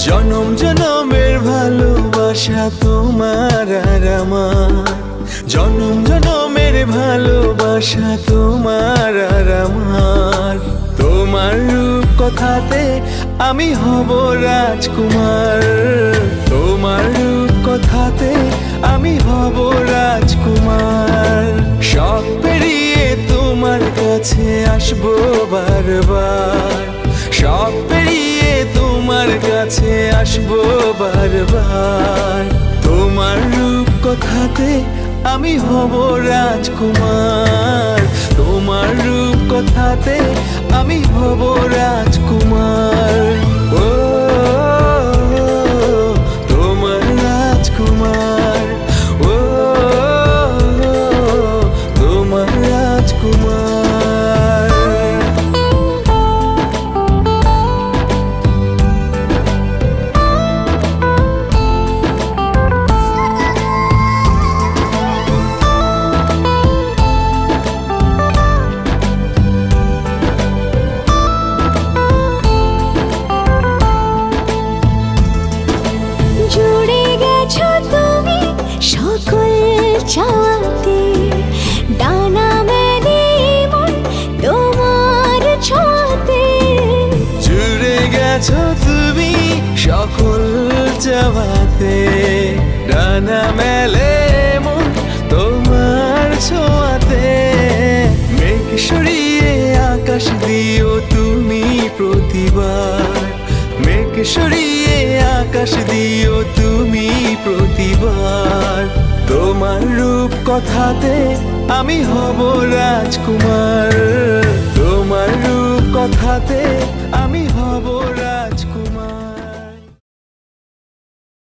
জনম জনমের ভালোবাসা তোমার আর আমার, জনম জনমের ভালোবাসা তোমার আর আমার। তোমার রূপ কথাতে আমি হব রাজকুমার, তোমার রূপ কথাতে আমি হব রাজকুমার। সব পেরিয়ে তোমার কাছে আসবো বারবার, সব পেরিয়ে তোমার কাছে আসবো বারবার। তোমার রূপ কথাতে আমি হব রাজকুমার, তোমার রূপ কথাতে আমি হব রাজকুমার। ও তোমার রাজকুমার, ও তোমার রাজকুমার। চাওয়াতে ডানা মেলে মন তোমার ছোঁয়াতে, জুড়ে গেছো তুমি সকল চাওয়াতে, ডানা মেলে মন তোমার ছোঁয়াতে। মেঘ সরিয়ে আকাশ দিও তুমি প্রতিবার, মেঘ সরিয়ে আকাশ দিও তুমি প্রতিবার। তোমার রূপ কথাতে আমি হব রাজকুমার, তোমার রূপ কথাতে আমি হব রাজকুমার।